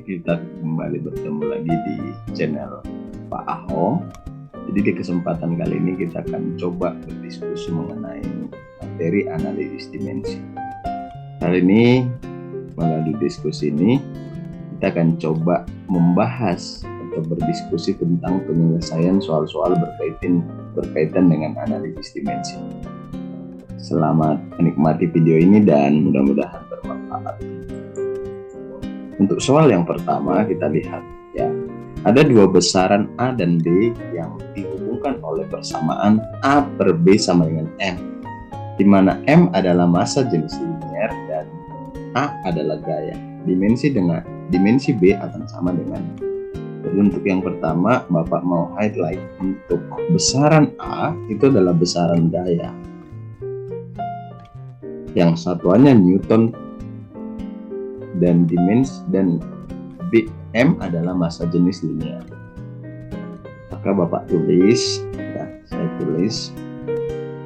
kita kembali bertemu lagi di channel Pak Ahong. Jadi di kesempatan kali ini kita akan coba berdiskusi mengenai materi analisis dimensi. Kali ini melalui diskusi ini kita akan coba membahas atau berdiskusi tentang penyelesaian soal-soal berkaitan dengan analisis dimensi. Selamat menikmati video ini dan mudah-mudahan bermanfaat. Untuk soal yang pertama kita lihat ya, ada dua besaran A dan B yang dihubungkan oleh persamaan A per B sama dengan M, di mana M adalah massa jenis linier dan A adalah gaya. Dimensi B akan sama dengan. Jadi untuk yang pertama Bapak mau highlight, untuk besaran A itu adalah besaran gaya yang satuannya Newton dan M adalah massa jenis linier. Maka Bapak tulis ya, saya tulis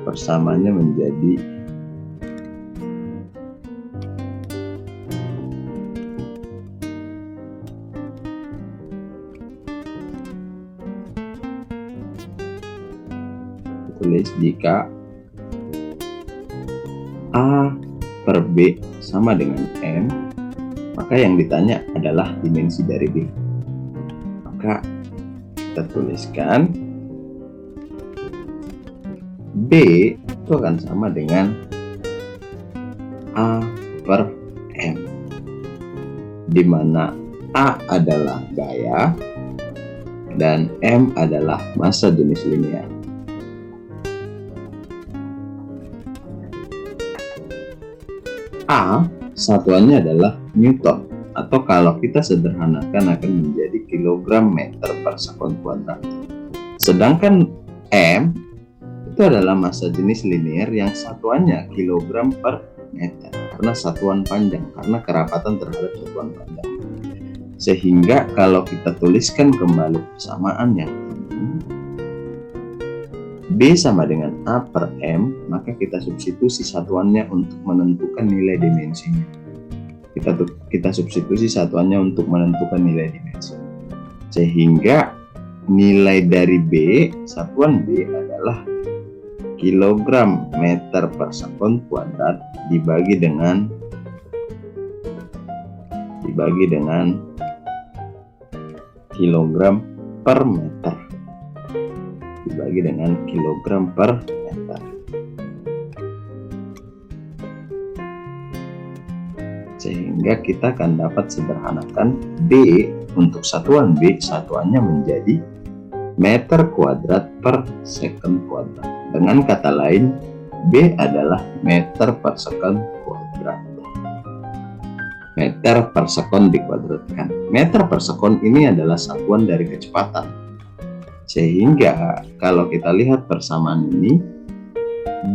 persamaannya menjadi tulis jika A per B sama dengan M, maka yang ditanya adalah dimensi dari B. Maka kita tuliskan B itu akan sama dengan A per M, di mana A adalah gaya dan M adalah massa jenis linier. A satuannya adalah Newton, atau kalau kita sederhanakan akan menjadi kilogram meter per sekon kuadrat. Sedangkan M itu adalah massa jenis linier yang satuannya kilogram per meter, karena satuan panjang, karena kerapatan terhadap satuan panjang. Sehingga kalau kita tuliskan kembali persamaan yang ini, B sama dengan A per M, maka kita substitusi satuannya untuk menentukan nilai dimensinya. Kita substitusi satuannya untuk menentukan nilai dimensi. Sehingga nilai dari B, satuan B adalah kilogram meter per sekon kuadrat dibagi dengan kilogram per meter. Dibagi dengan kilogram per meter. Sehingga kita akan dapat sederhanakan B untuk satuan B, satuannya menjadi meter kuadrat per sekon kuadrat. Dengan kata lain, B adalah meter per sekon kuadrat. Meter per sekon dikuadratkan. Meter per sekon ini adalah satuan dari kecepatan. Sehingga kalau kita lihat persamaan ini,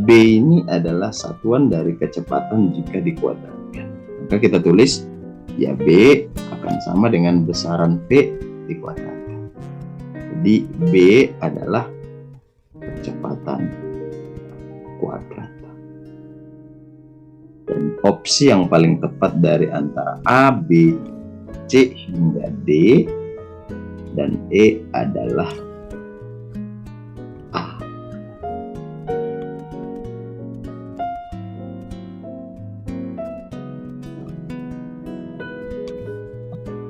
B ini adalah satuan dari kecepatan jika dikuadratkan. Maka kita tulis ya B akan sama dengan besaran P dikuadratkan. Jadi B adalah kecepatan kuadrat. Dan opsi yang paling tepat dari antara A, B, C hingga D dan E adalah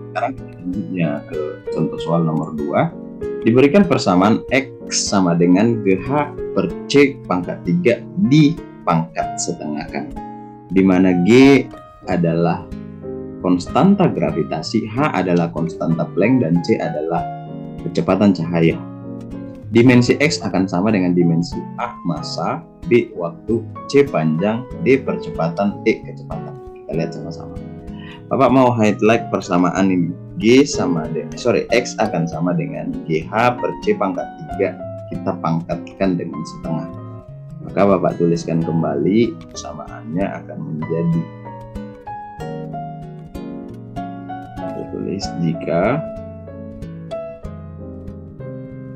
sekarang selanjutnya ke contoh soal nomor 2. Diberikan persamaan X sama dengan GH per C pangkat 3 dipangkat setengahkan, di mana G adalah konstanta gravitasi, H adalah konstanta Planck, dan C adalah kecepatan cahaya. Dimensi X akan sama dengan dimensi A massa, B waktu, C panjang, D percepatan, E kecepatan. Kita lihat sama-sama. Bapak mau highlight persamaan ini. X akan sama dengan GH per C pangkat 3, kita pangkatkan dengan setengah. Maka Bapak tuliskan kembali persamaannya akan menjadi, saya tulis jika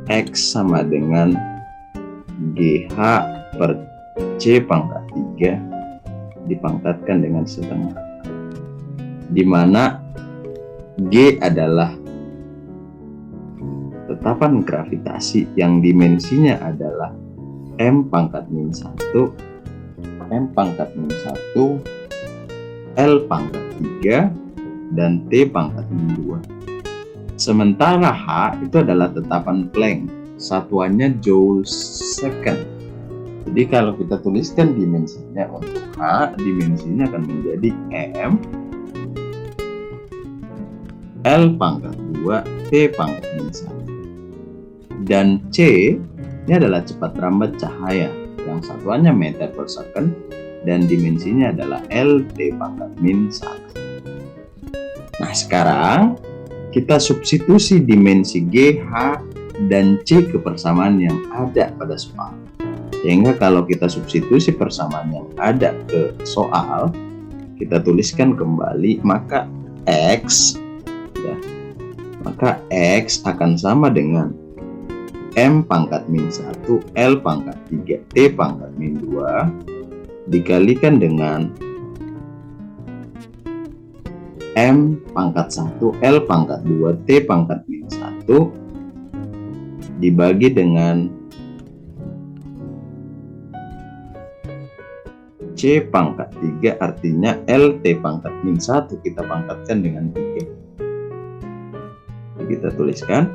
X sama dengan GH per C pangkat 3 dipangkatkan dengan setengah, di mana G adalah tetapan gravitasi yang dimensinya adalah M pangkat min 1, M pangkat min 1, L pangkat 3, dan T pangkat min 2. Sementara H itu adalah tetapan Planck, satuannya Joule second. Jadi kalau kita tuliskan dimensinya untuk H, dimensinya akan menjadi M, L pangkat 2, T pangkat min 1. Dan C ini adalah cepat rambat cahaya yang satuannya meter per second dan dimensinya adalah L T pangkat min 1. Nah, sekarang kita substitusi dimensi G, H, dan C ke persamaan yang ada pada soal. Sehingga kalau kita substitusi persamaan yang ada ke soal, kita tuliskan kembali, maka X akan sama dengan M pangkat min 1, L pangkat 3, T pangkat min 2 dikalikan dengan M pangkat 1, L pangkat 2, T pangkat min 1 dibagi dengan C pangkat 3, artinya L T pangkat min 1 kita pangkatkan dengan 3. Jadi kita tuliskan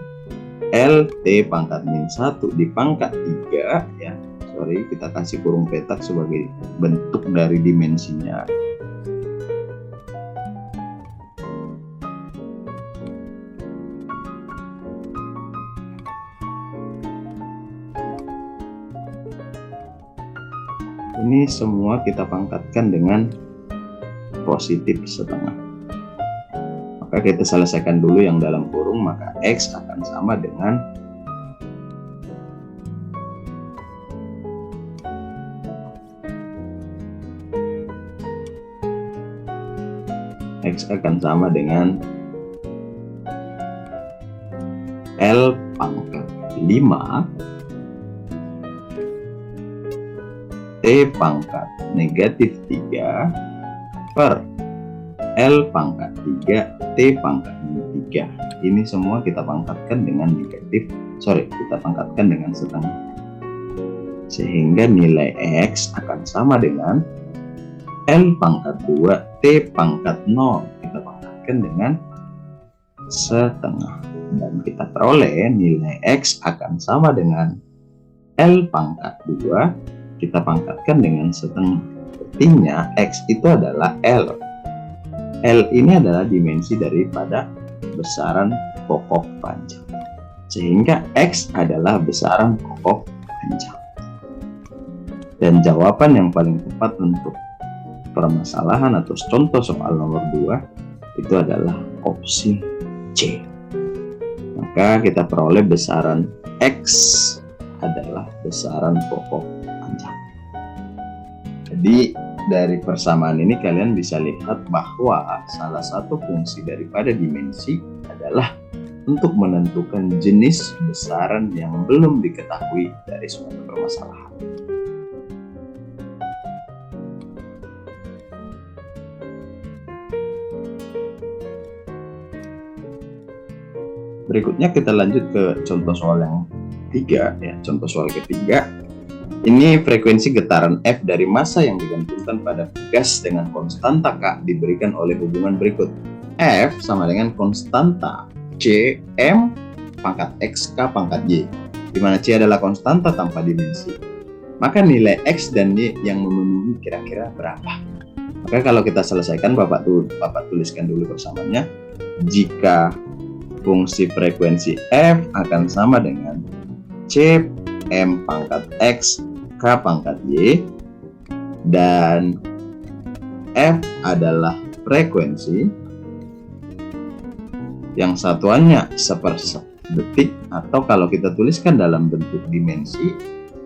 L T pangkat min 1 dipangkat 3 ya. Kita kasih kurung petak sebagai bentuk dari dimensinya. Ini semua kita pangkatkan dengan positif setengah. Maka kita selesaikan dulu yang dalam kurung, maka X akan sama dengan L pangkat 5 T pangkat negatif 3 per L pangkat 3 T pangkat min 3. Ini semua kita pangkatkan dengan kita pangkatkan dengan setengah. Sehingga nilai X akan sama dengan L pangkat 2 T pangkat 0 kita pangkatkan dengan setengah. Dan kita peroleh nilai X akan sama dengan L pangkat 2 kita pangkatkan dengan setengah. Artinya X itu adalah L. L ini adalah dimensi daripada besaran pokok panjang. Sehingga X adalah besaran pokok panjang. Dan jawaban yang paling tepat untuk permasalahan atau contoh soal nomor 2 itu adalah opsi C. Maka kita peroleh besaran X adalah besaran pokok panjang. Jadi dari persamaan ini kalian bisa lihat bahwa salah satu fungsi daripada dimensi adalah untuk menentukan jenis besaran yang belum diketahui dari suatu permasalahan. Berikutnya kita lanjut ke contoh soal yang ketiga ya. Contoh soal ketiga, ini frekuensi getaran F dari massa yang digantungkan pada gas dengan konstanta K diberikan oleh hubungan berikut. F sama dengan konstanta C M pangkat X K pangkat Y, di mana C adalah konstanta tanpa dimensi. Maka nilai X dan Y yang memenuhi kira-kira berapa? Maka kalau kita selesaikan, Bapak tuliskan dulu persamaannya. Jika fungsi frekuensi F akan sama dengan C M pangkat X K pangkat Y, dan F adalah frekuensi yang satuannya seperdetik, atau kalau kita tuliskan dalam bentuk dimensi,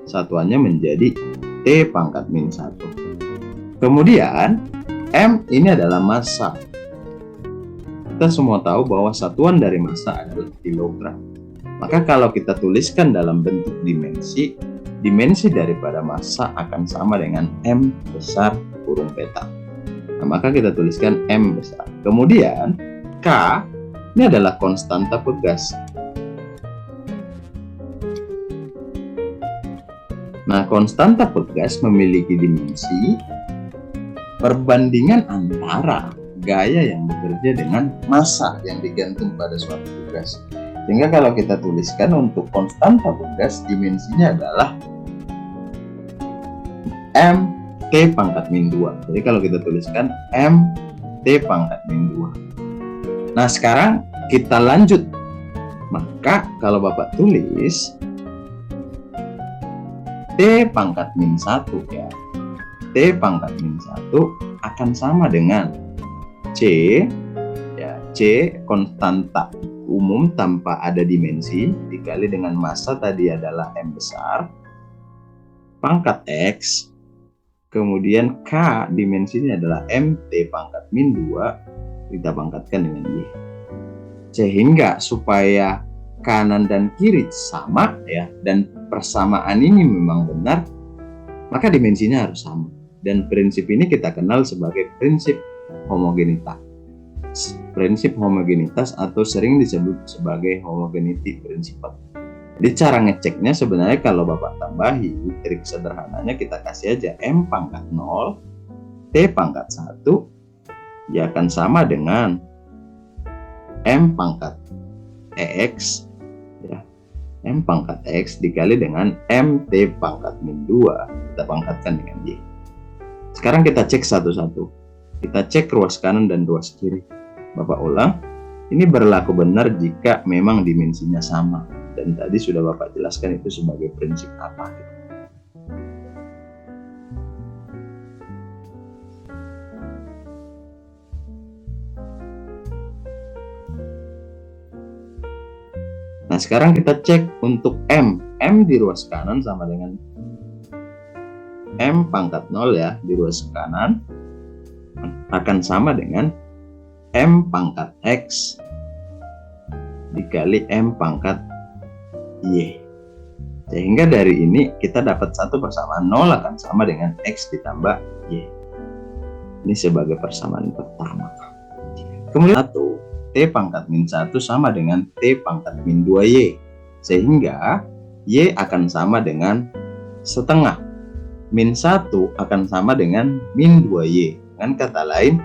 satuannya menjadi T pangkat min 1. Kemudian M ini adalah massa. Kita semua tahu bahwa satuan dari massa adalah kilogram. Maka kalau kita tuliskan dalam bentuk dimensi, dimensi daripada massa akan sama dengan M besar kurung petak. Nah, maka kita tuliskan M besar. Kemudian K Ini adalah konstanta pegas. Nah, konstanta pegas memiliki dimensi perbandingan antara gaya yang bekerja dengan massa yang digantung pada suatu tugas. Sehingga kalau kita tuliskan untuk konstanta pegas, dimensinya adalah M T pangkat min 2. Jadi kalau kita tuliskan M T pangkat min 2. Nah, sekarang kita lanjut. Maka kalau Bapak tulis T pangkat min 1 ya. T pangkat min 1 akan sama dengan C ya, C konstanta umum tanpa ada dimensi dikali dengan massa tadi adalah M besar pangkat X, kemudian K dimensinya adalah MT pangkat min 2 kita pangkatkan dengan Y. Sehingga supaya kanan dan kiri sama ya, dan persamaan ini memang benar, maka dimensinya harus sama. Dan prinsip ini kita kenal sebagai prinsip homogenitas. Prinsip homogenitas atau sering disebut sebagai homogeneity principle. Jadi cara ngeceknya sebenarnya kalau Bapak tambahi, trik sederhananya kita kasih aja M pangkat 0, T pangkat 1, ya akan sama dengan M pangkat X, ya, M pangkat X dikali dengan MT pangkat min 2, kita pangkatkan dengan Y. Sekarang kita cek satu-satu. Kita cek ruas kanan dan ruas kiri. Bapak ulang, ini berlaku benar jika memang dimensinya sama. Dan tadi sudah Bapak jelaskan itu sebagai prinsip apa. Nah, sekarang kita cek untuk M. M di ruas kanan sama dengan M pangkat 0 ya, di ruas kanan akan sama dengan M pangkat X dikali M pangkat Y. Sehingga dari ini kita dapat satu persamaan 0 akan sama dengan X ditambah Y. Ini sebagai persamaan pertama. Kemudian 1, T pangkat min 1 sama dengan T pangkat min 2Y. Sehingga Y akan sama dengan setengah. Min 1 akan sama dengan min 2Y. Dengan kata lain,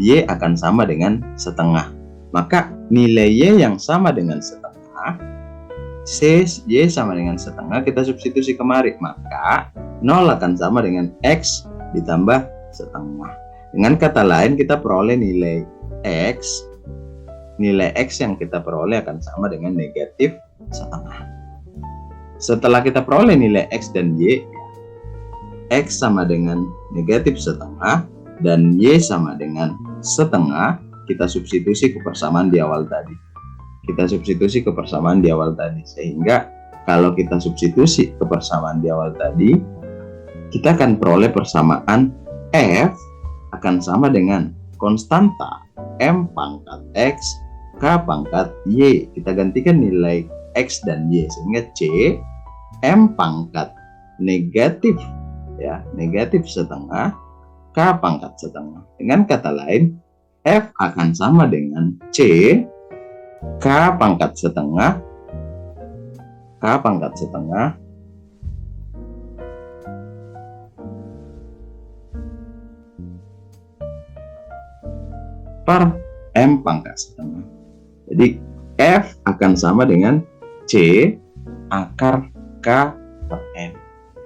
Y akan sama dengan setengah. Maka nilai Y yang sama dengan setengah, Y sama dengan setengah, kita substitusi kemari. Maka 0 akan sama dengan X ditambah setengah. Dengan kata lain, kita peroleh nilai X. Nilai X yang kita peroleh akan sama dengan negatif setengah. Setelah kita peroleh nilai X dan Y, X sama dengan negatif setengah dan Y sama dengan setengah, kita substitusi ke persamaan di awal tadi. Sehingga kalau kita substitusi ke persamaan di awal tadi, kita akan peroleh persamaan F akan sama dengan konstanta M pangkat X K pangkat Y. Kita gantikan nilai X dan Y sehingga C M pangkat negatif ya, negatif setengah K pangkat setengah. Dengan kata lain, F akan sama dengan C K pangkat setengah per M pangkat setengah. Jadi F akan sama dengan C akar K per M.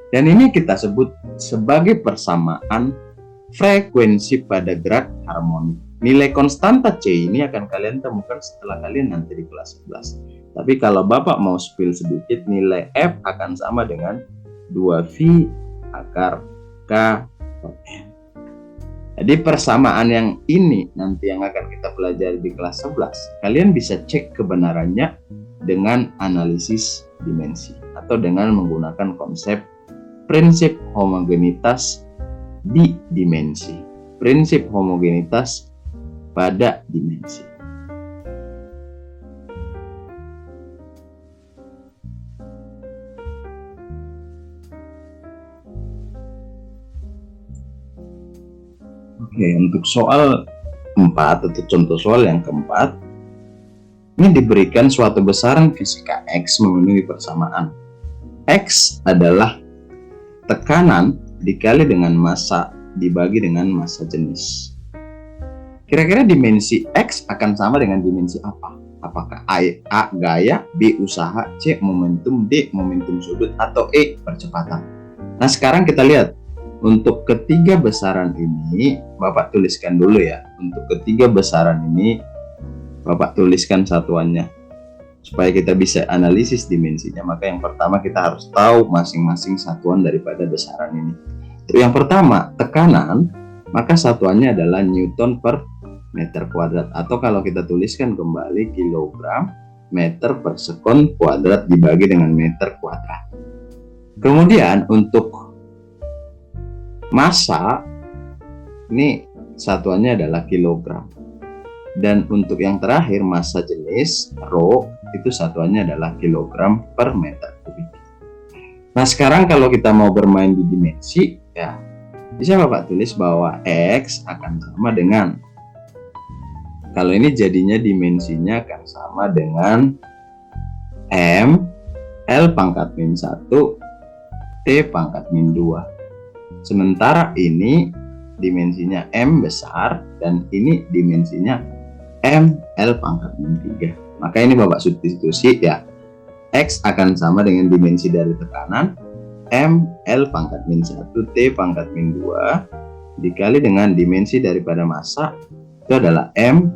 Dan ini kita sebut sebagai persamaan frekuensi pada gerak harmonik. Nilai konstanta C ini akan kalian temukan setelah kalian nanti di kelas 11. Tapi kalau Bapak mau spill sedikit, nilai F akan sama dengan 2V akar K per M. Jadi persamaan yang ini nanti yang akan kita pelajari di kelas 11, kalian bisa cek kebenarannya dengan analisis dimensi atau dengan menggunakan konsep prinsip homogenitas di dimensi. Prinsip homogenitas pada dimensi. Oke, untuk soal 4 atau contoh soal yang keempat, Ini diberikan suatu besaran fisika X memenuhi persamaan. X adalah tekanan dikali dengan massa dibagi dengan massa jenis. Kira-kira dimensi X akan sama dengan dimensi apa? Apakah A gaya, B usaha, C momentum, D momentum sudut, atau E percepatan? Nah, sekarang kita lihat. Untuk ketiga besaran ini, Bapak tuliskan dulu ya. Untuk ketiga besaran ini, Bapak tuliskan satuannya. Supaya kita bisa analisis dimensinya, maka yang pertama kita harus tahu masing-masing satuan daripada besaran ini. Yang pertama, tekanan, maka satuannya adalah Newton per meter kuadrat. Atau kalau kita tuliskan kembali, kilogram meter per sekon kuadrat dibagi dengan meter kuadrat. Kemudian untuk massa, ini satuannya adalah kilogram. Dan untuk yang terakhir, massa jenis, rho, itu satuannya adalah kilogram per meter kubik. Nah, sekarang kalau kita mau bermain di dimensi, ya bisa Bapak tulis bahwa X akan sama dengan, kalau ini jadinya dimensinya akan sama dengan M L pangkat min 1 T pangkat min 2. Sementara ini dimensinya M besar dan ini dimensinya M L pangkat min 3. Maka ini Bapak substitusi ya. X akan sama dengan dimensi dari tekanan M L pangkat min 1 T pangkat min 2 dikali dengan dimensi daripada massa, itu adalah M,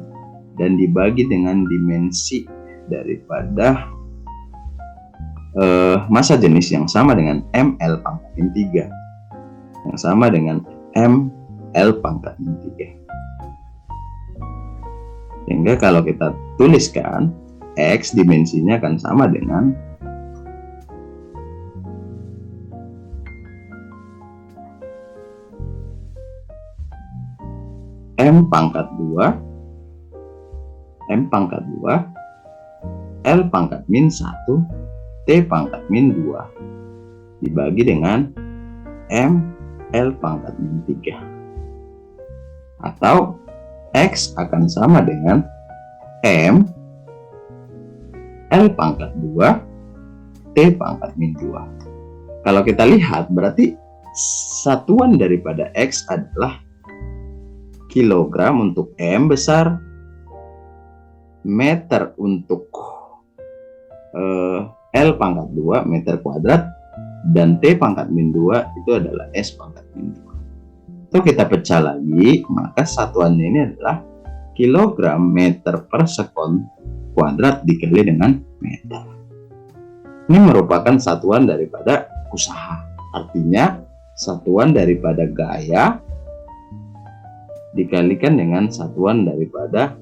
dan dibagi dengan dimensi daripada massa jenis yang sama dengan M L pangkat min 3, yang sama dengan M L pangkat min 3. Sehingga kalau kita tuliskan, X dimensinya akan sama dengan M pangkat 2 L pangkat min 1 T pangkat min 2 dibagi dengan M L pangkat min 3. Atau X akan sama dengan M L pangkat 2 T pangkat min 2. Kalau kita lihat, berarti satuan daripada X adalah kilogram untuk M besar, meter untuk L pangkat 2 meter kuadrat, dan T pangkat min 2 itu adalah S pangkat min 2. Itu kita pecah lagi, maka satuannya ini adalah kilogram meter per sekon kuadrat dikali dengan meter. Ini merupakan satuan daripada usaha. Artinya satuan daripada gaya dikalikan dengan satuan daripada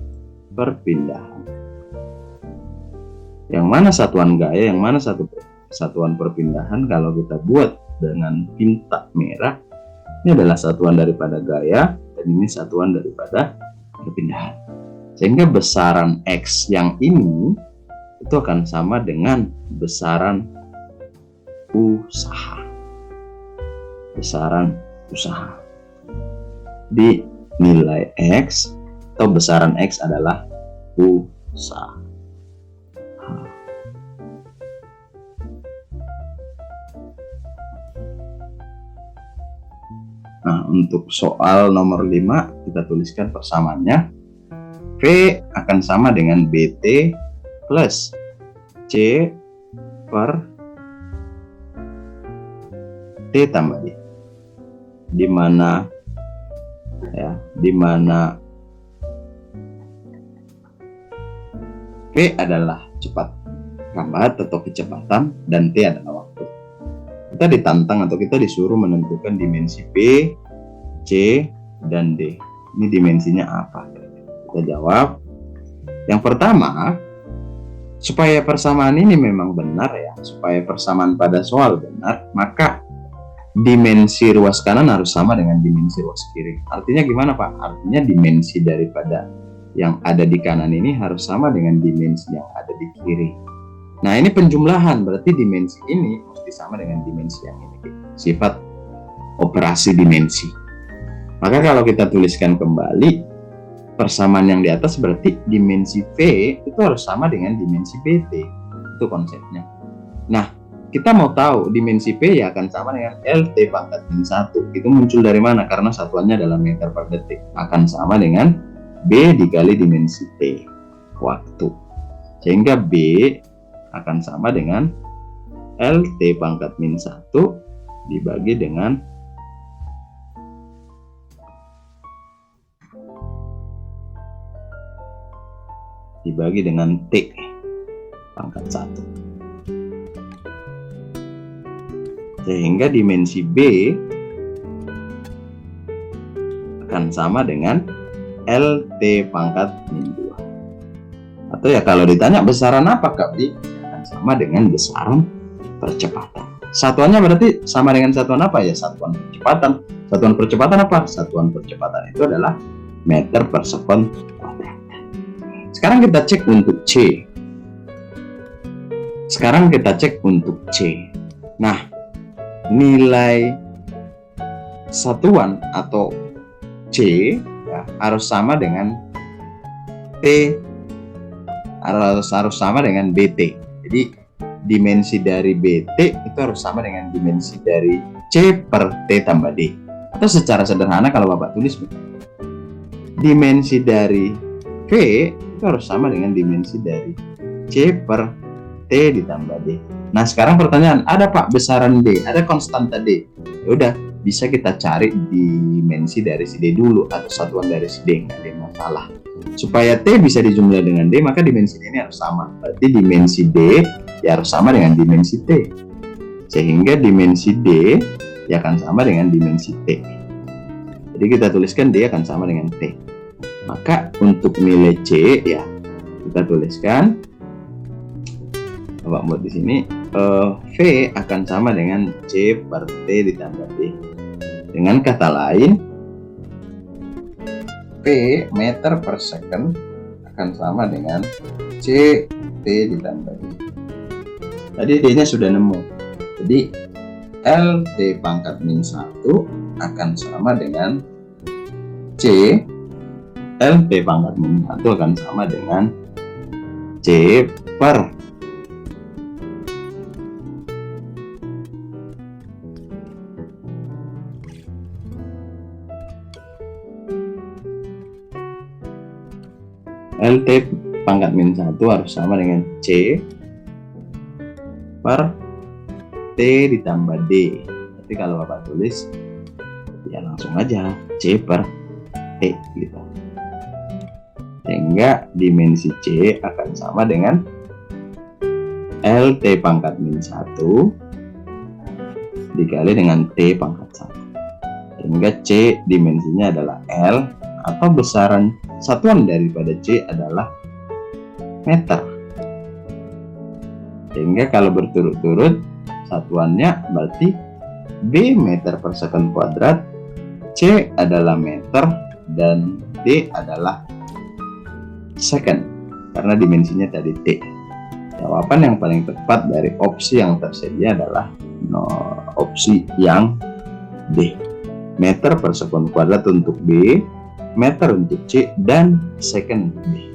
perpindahan. Yang mana satuan gaya, yang mana satuan perpindahan, kalau kita buat dengan tinta merah, ini adalah satuan daripada gaya dan ini satuan daripada perpindahan. Sehingga besaran X yang ini itu akan sama dengan besaran usaha. Besaran usaha. Di nilai X atau besaran X adalah usaha. Nah, untuk soal nomor 5 kita tuliskan persamaannya. V akan sama dengan BT plus C per T tambah D. Di mana V adalah cepat lambat atau kecepatan dan T adalah waktu. Kita ditantang atau kita disuruh menentukan dimensi B, C, dan D. Ini dimensinya apa? Kita jawab. Yang pertama, supaya persamaan ini memang benar ya, supaya persamaan pada soal benar, maka dimensi ruas kanan harus sama dengan dimensi ruas kiri. Artinya gimana Pak? Artinya dimensi daripada yang ada di kanan ini harus sama dengan dimensi yang ada di kiri. Nah, ini penjumlahan, berarti dimensi ini mesti sama dengan dimensi yang ini. Sifat operasi dimensi. Maka kalau kita tuliskan kembali, persamaan yang di atas berarti dimensi V itu harus sama dengan dimensi BT. Itu konsepnya. Nah, kita mau tahu dimensi P ya akan sama dengan LT pangkat min 1. Itu muncul dari mana? Karena satuannya adalah meter per detik. Akan sama dengan B dikali dimensi T, waktu. Sehingga B akan sama dengan LT pangkat min 1 dibagi dengan T pangkat 1. Sehingga dimensi B akan sama dengan LT pangkat min 2. Atau ya kalau ditanya besaran apa Kak B, akan sama dengan besaran percepatan. Satuannya berarti sama dengan satuan apa ya? Satuan percepatan. Satuan percepatan apa? Satuan percepatan itu adalah meter per sekon kuadrat. Sekarang kita cek untuk C. Nah, nilai satuan atau C ya, harus sama dengan T, harus sama dengan BT. Jadi dimensi dari BT itu harus sama dengan dimensi dari C per T tambah D. Atau secara sederhana kalau Bapak tulis, dimensi dari V itu harus sama dengan dimensi dari C per T ditambah D. Nah, sekarang pertanyaan, ada Pak besaran D, ada konstanta D. Ya udah, bisa kita cari dimensi dari si D dulu atau satuan dari si D, nggak ada masalah. Supaya T bisa dijumlah dengan D, maka dimensi D ini harus sama. Berarti dimensi D ya harus sama dengan dimensi T. Sehingga dimensi D ya akan sama dengan dimensi T. Jadi kita tuliskan D akan sama dengan T. Maka untuk nilai C ya kita tuliskan, Bapak buat di sini, V akan sama dengan C per T ditambah D. Dengan kata lain, V meter per second akan sama dengan C T ditambah D. Tadi D-nya sudah nemu. Jadi LT pangkat min 1 akan sama dengan C. LT pangkat min 1 akan sama dengan C per LT pangkat min 1 harus sama dengan C per T ditambah D. Tapi kalau Bapak tulis ya langsung aja C per T gitu. Sehingga dimensi C akan sama dengan LT pangkat min 1 dikali dengan T pangkat 1. Sehingga C dimensinya adalah L, atau besaran satuan daripada C adalah meter. Sehingga kalau berturut-turut satuannya berarti B meter per second kuadrat, C adalah meter, dan D adalah second karena dimensinya tadi T. Jawaban yang paling tepat dari opsi yang tersedia adalah opsi yang D. Meter per second kuadrat untuk B, meter untuk C, dan second D.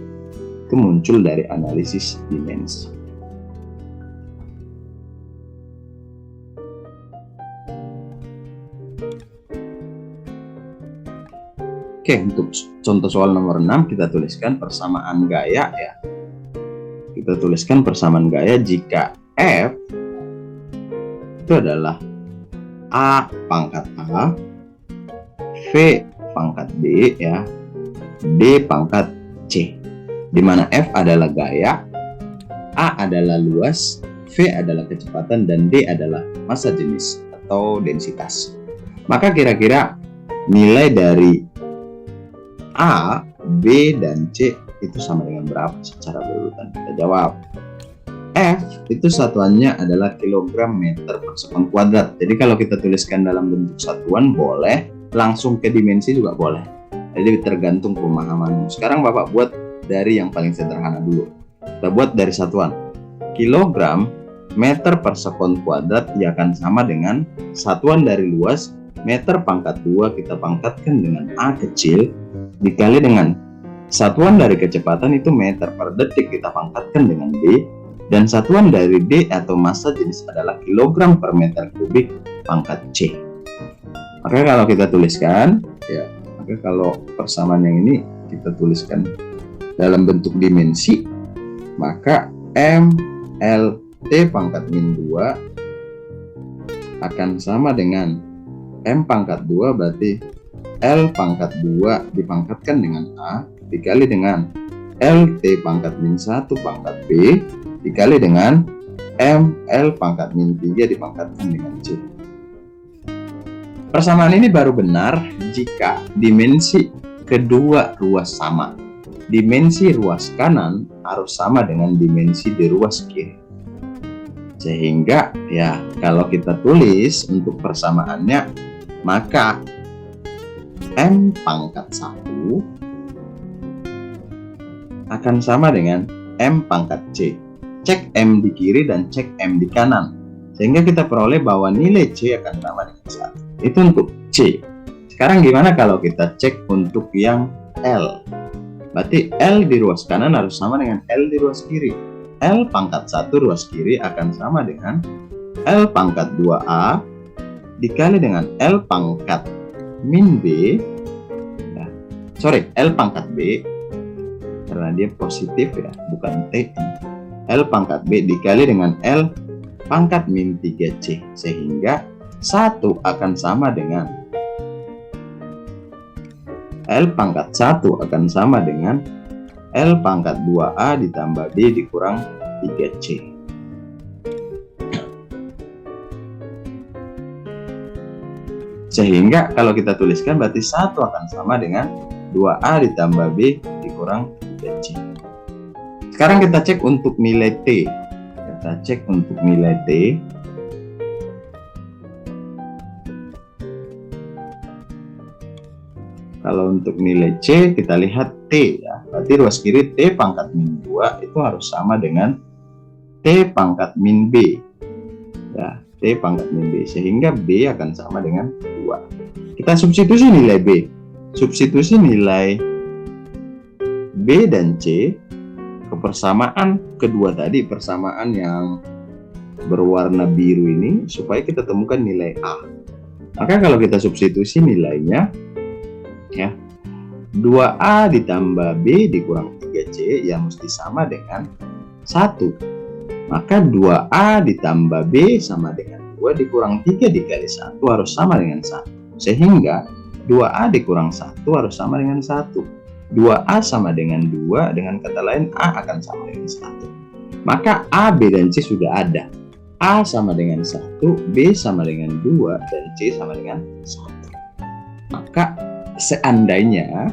Itu muncul dari analisis dimensi. Oke, untuk contoh soal nomor 6 kita tuliskan persamaan gaya ya. Kita tuliskan persamaan gaya jika F itu adalah A pangkat A, V pangkat B ya, D pangkat C. Di mana F adalah gaya, A adalah luas, V adalah kecepatan, dan D adalah massa jenis atau densitas. Maka kira-kira nilai dari A, B, dan C itu sama dengan berapa secara berurutan? Kita jawab. F itu satuannya adalah kilogram meter per sekon kuadrat. Jadi kalau kita tuliskan dalam bentuk satuan boleh, langsung ke dimensi juga boleh. Jadi tergantung pemahamanmu. Sekarang Bapak buat dari yang paling sederhana dulu. Kita buat dari satuan. Kilogram meter per sekon kuadrat ya akan sama dengan satuan dari luas meter pangkat 2 kita pangkatkan dengan A kecil dikali dengan Satuan dari kecepatan itu meter per detik, kita pangkatkan dengan D, dan satuan dari D atau massa jenis adalah kilogram per meter kubik pangkat C. Maka kalau kita tuliskan, ya, maka kalau persamaan yang ini kita tuliskan dalam bentuk dimensi, maka MLT pangkat min 2 akan sama dengan M pangkat 2, berarti L pangkat 2 dipangkatkan dengan A dikali dengan LT pangkat min 1 pangkat B dikali dengan ML pangkat min 3 dipangkatkan dengan C. Persamaan ini baru benar jika dimensi kedua ruas sama. Dimensi ruas kanan harus sama dengan dimensi di ruas kiri. Sehingga ya kalau kita tulis untuk persamaannya, maka M pangkat 1 akan sama dengan M pangkat C. Cek M di kiri dan cek M di kanan. Sehingga kita peroleh bahwa nilai C akan sama dengan 1. Itu untuk C. Sekarang gimana kalau kita cek untuk yang L? Berarti L di ruas kanan harus sama dengan L di ruas kiri. L pangkat 1 ruas kiri akan sama dengan L pangkat 2A dikali dengan L pangkat min B. L pangkat B, karena dia positif ya, bukan T. L pangkat B dikali dengan L pangkat min 3C, sehingga 1 akan sama dengan L pangkat 1 akan sama dengan L pangkat 2A ditambah B dikurang 3C. Sehingga kalau kita tuliskan berarti 1 akan sama dengan 2A ditambah B dikurang 3C. Sekarang kita cek untuk nilai T. Kita cek untuk nilai T. Kalau untuk nilai C, kita lihat T ya. Berarti ruas kiri T pangkat min 2 itu harus sama dengan T pangkat min B. Ya, T pangkat min B. Sehingga B akan sama dengan 2. Kita substitusi nilai B. Substitusi nilai B dan C ke persamaan kedua tadi, persamaan yang berwarna biru ini, supaya kita temukan nilai A. Maka kalau kita substitusi nilainya, ya, 2A ditambah B dikurang 3C yang mesti sama dengan 1. Maka 2A ditambah B sama dengan 2 dikurang 3 dikali 1 harus sama dengan 1. Sehingga 2A dikurang 1 harus sama dengan 1. 2A sama dengan 2, dengan kata lain A akan sama dengan 1. Maka A, B, dan C sudah ada. A sama dengan 1, B sama dengan 2, dan C sama dengan 1. Maka seandainya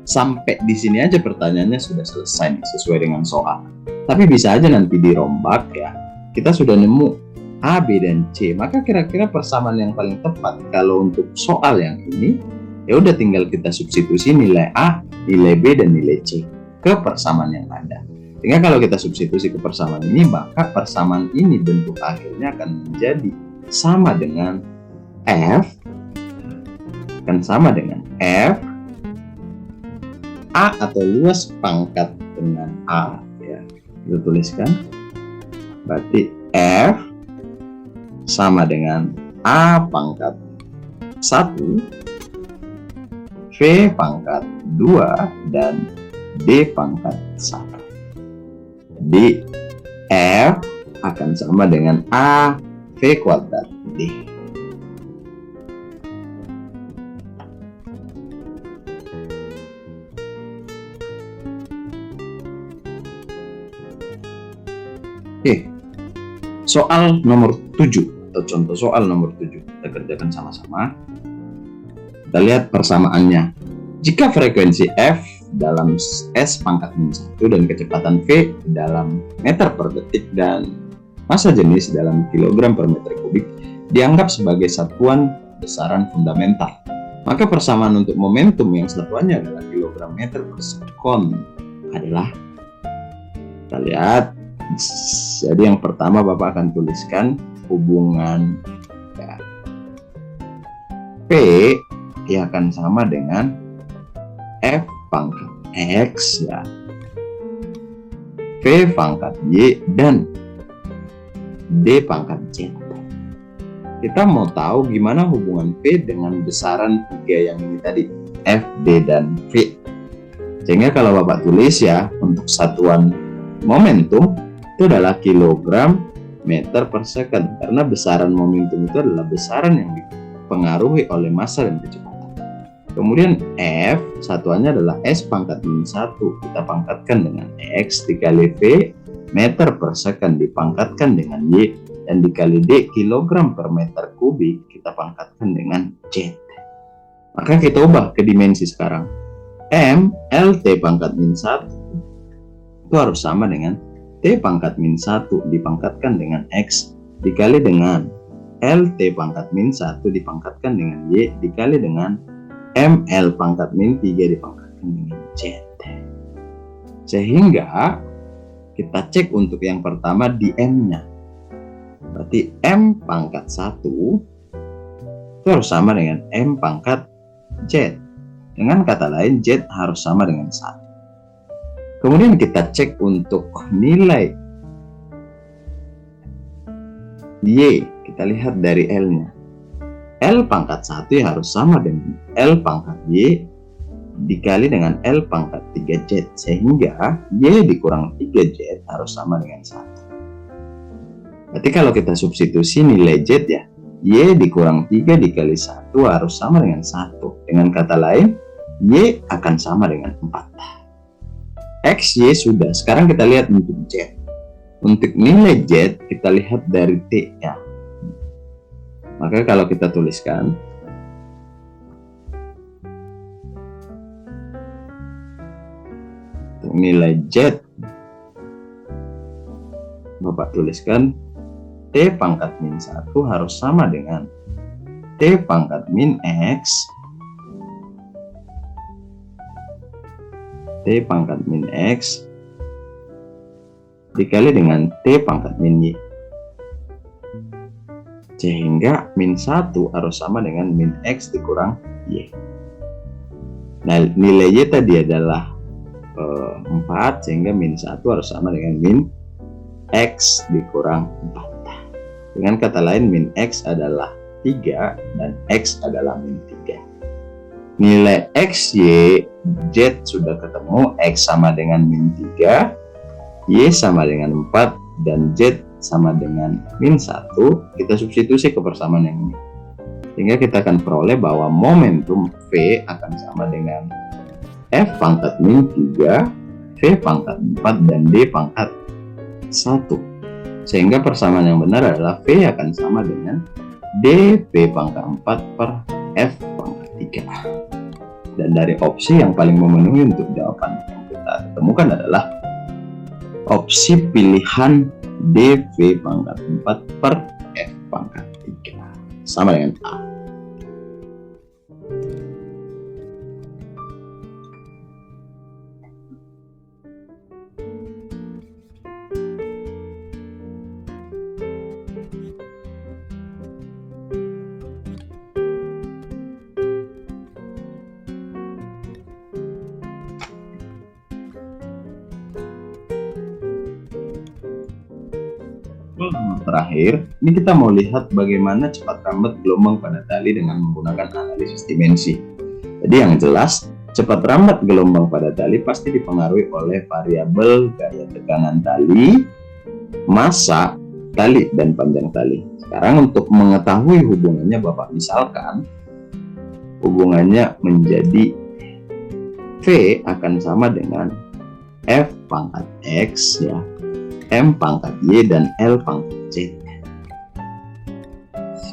sampai di sini aja pertanyaannya sudah selesai nih, sesuai dengan soal. Tapi bisa aja nanti dirombak ya. Kita sudah nemu A, B, dan C. Maka kira-kira persamaan yang paling tepat kalau untuk soal yang ini, ya udah tinggal kita substitusi nilai A, nilai B, dan nilai C ke persamaan yang ada. Sehingga kalau kita substitusi ke persamaan ini, maka persamaan ini bentuk akhirnya akan menjadi sama dengan F, akan sama dengan F A atau luas pangkat dengan A ya. Kita tuliskan berarti F sama dengan A pangkat 1, V pangkat 2, dan D pangkat 1. Jadi F akan sama dengan A V kuadrat D. Oke, soal nomor 7 atau contoh soal nomor 7 kita kerjakan sama-sama. Kita lihat persamaannya. Jika frekuensi F dalam S pangkat min 1 dan kecepatan V dalam meter per detik dan massa jenis dalam kilogram per meter kubik dianggap sebagai satuan besaran fundamental, maka persamaan untuk momentum yang satuannya adalah kilogram meter per sekon adalah, kita lihat. Jadi yang pertama Bapak akan tuliskan hubungan ya, P yang akan sama dengan F pangkat X ya, V pangkat Y, dan D pangkat Z. Kita mau tahu gimana hubungan V dengan besaran 3 yang ini tadi, F, D, dan V. Sehingga kalau Bapak tulis ya, untuk satuan momentum itu adalah kilogram meter per second, karena besaran momentum itu adalah besaran yang dipengaruhi oleh massa dan kecepatan. Kemudian F satuannya adalah S pangkat min 1, kita pangkatkan dengan X dikali V meter per second dipangkatkan dengan Y, dan dikali D kilogram per meter kubik kita pangkatkan dengan Z. Maka kita ubah ke dimensi sekarang. M LT pangkat min 1 itu harus sama dengan T pangkat min 1 dipangkatkan dengan X dikali dengan LT pangkat min 1 dipangkatkan dengan Y dikali dengan ML pangkat min 3 dipangkatkan dengan Z. Sehingga kita cek untuk yang pertama di M-nya. Berarti M pangkat 1 itu harus sama dengan M pangkat Z. Dengan kata lain, Z harus sama dengan 1. Kemudian kita cek untuk nilai Y. Kita lihat dari L-nya. L pangkat 1 ya harus sama dengan L pangkat Y dikali dengan L pangkat 3Z. Sehingga Y dikurang 3Z harus sama dengan 1. Berarti kalau kita substitusi nilai Z ya, Y dikurang 3 dikali 1 harus sama dengan 1. Dengan kata lain, Y akan sama dengan 4. X, Y sudah. Sekarang kita lihat untuk Z. Untuk nilai Z, kita lihat dari T ya. Maka kalau kita tuliskan, untuk nilai Z, Bapak tuliskan T pangkat min 1 harus sama dengan T pangkat min X T pangkat min X dikali dengan T pangkat min Y. Sehingga min 1 harus sama dengan min X dikurang Y. Nah, nilai Y tadi adalah 4, sehingga min 1 harus sama dengan min X dikurang 4. Dengan kata lain, min X adalah 3 dan X adalah min 3. Nilai X, Y, Z sudah ketemu. X sama dengan min 3, Y sama dengan 4, dan Z sama dengan min 1. Kita substitusi ke persamaan yang ini. Sehingga kita akan peroleh bahwa momentum V akan sama dengan F pangkat min 3, V pangkat 4, dan D pangkat 1. Sehingga persamaan yang benar adalah V akan sama dengan dV pangkat 4 per F pangkat 3. Dan dari opsi yang paling memenuhi untuk jawaban yang kita temukan adalah opsi pilihan dV pangkat 4 per F pangkat 3. Sama dengan A. Terakhir, ini kita mau lihat bagaimana cepat rambat gelombang pada tali dengan menggunakan analisis dimensi. Jadi yang jelas, cepat rambat gelombang pada tali pasti dipengaruhi oleh variabel gaya tekanan tali, massa tali, dan panjang tali. Sekarang untuk mengetahui hubungannya, Bapak misalkan hubungannya menjadi V akan sama dengan F pangkat X ya, M pangkat Y, dan L pangkat Z.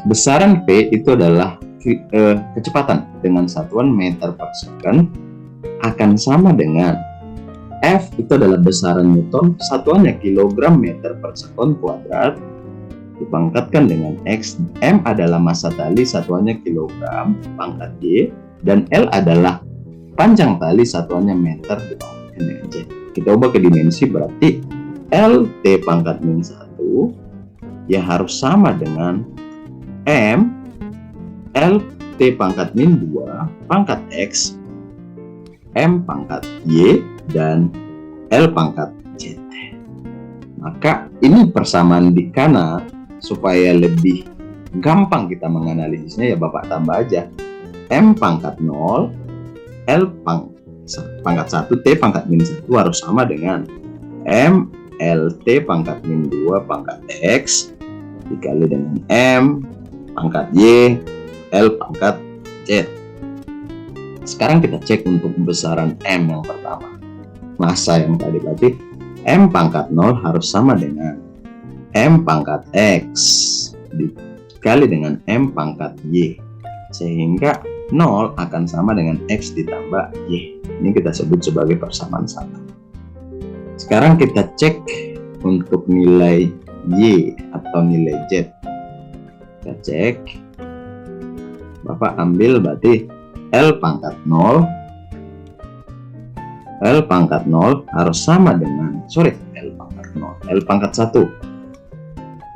Besaran V itu adalah kecepatan dengan satuan meter per second akan sama dengan F itu adalah besaran Newton, satuannya kilogram meter per second kuadrat dipangkatkan dengan X. M adalah massa tali, satuannya kilogram pangkat Y, dan L adalah panjang tali, satuannya meter dipangkatkan dengan Z. Kita ubah ke dimensi, berarti L T pangkat min 1 ya harus sama dengan M L T pangkat min 2 pangkat X M pangkat Y dan L pangkat Z. Maka ini persamaan dikana supaya lebih gampang kita menganalisisnya, ya Bapak tambah aja M pangkat 0, L pangkat 1, T pangkat min 1 harus sama dengan M LT pangkat min 2 pangkat X dikali dengan M pangkat Y L pangkat Z. Sekarang kita cek untuk besaran M yang pertama, massa yang tadi, berarti M pangkat 0 harus sama dengan M pangkat X dikali dengan M pangkat Y, sehingga 0 akan sama dengan X ditambah Y. Ini kita sebut sebagai persamaan satu. Sekarang kita cek untuk nilai Y atau nilai Z. Kita cek, Bapak ambil berarti L pangkat 0 harus sama dengan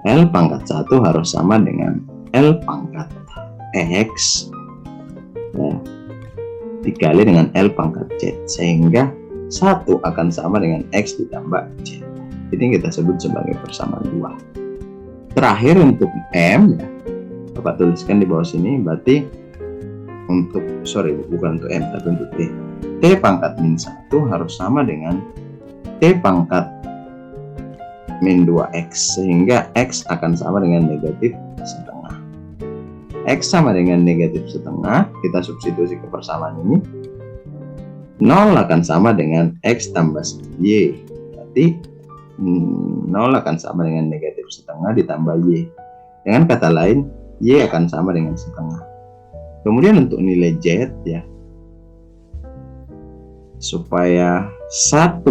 L pangkat 1 harus sama dengan L pangkat X dikali dengan L pangkat Z, sehingga 1 akan sama dengan X ditambah Z. Ini kita sebut sebagai persamaan 2. Terakhir untuk M, ya, Bapak tuliskan di bawah sini, berarti bukan untuk M tapi untuk T. T pangkat min 1 harus sama dengan T pangkat min 2X, sehingga X akan sama dengan negatif setengah. X sama dengan negatif setengah, kita substitusi ke persamaan ini, 0 akan sama dengan X tambah Y, berarti 0 akan sama dengan negatif setengah ditambah Y. Dengan kata lain, Y akan sama dengan setengah. Kemudian untuk nilai Z, ya, supaya 1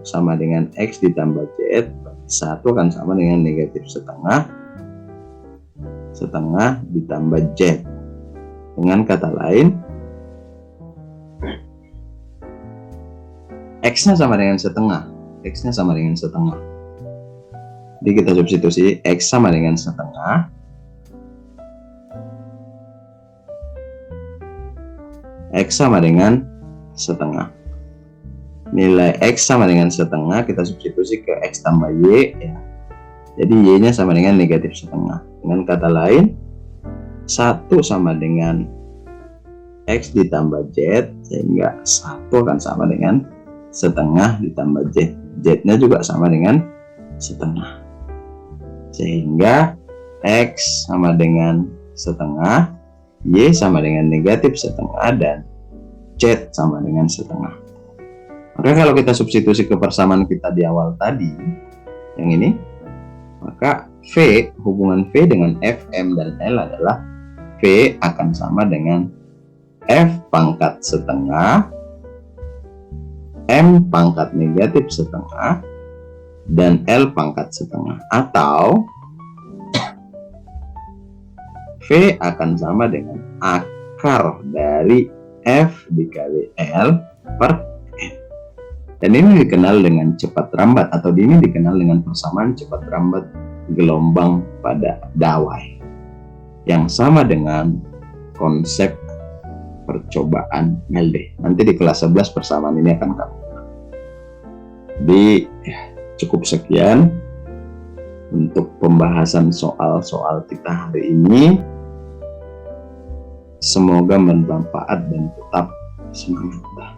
sama dengan X ditambah Z, 1 akan sama dengan negatif setengah ditambah Z. Dengan kata lain, X-nya sama dengan setengah. Jadi kita substitusi X sama dengan setengah, X sama dengan setengah. Nilai X sama dengan setengah kita substitusi ke X tambah Y, ya. Jadi Y-nya sama dengan negatif setengah. Dengan kata lain, 1 sama dengan X ditambah Z, sehingga 1 akan sama dengan setengah ditambah Z. Z-nya juga sama dengan setengah, sehingga X sama dengan setengah, Y sama dengan negatif setengah, dan Z sama dengan setengah. Maka kalau kita substitusi ke persamaan kita di awal tadi, yang ini, maka V, hubungan V dengan Fm dan L adalah V akan sama dengan F pangkat setengah, M pangkat negatif setengah, dan L pangkat setengah. Atau V akan sama dengan akar dari F dikali L per N. Dan ini dikenal dengan cepat rambat, atau ini dikenal dengan persamaan cepat rambat gelombang pada dawai, yang sama dengan konsep percobaan LD. Nanti di kelas 11 persamaan ini akan kami. Jadi cukup sekian untuk pembahasan soal-soal kita hari ini. Semoga bermanfaat dan tetap semangat.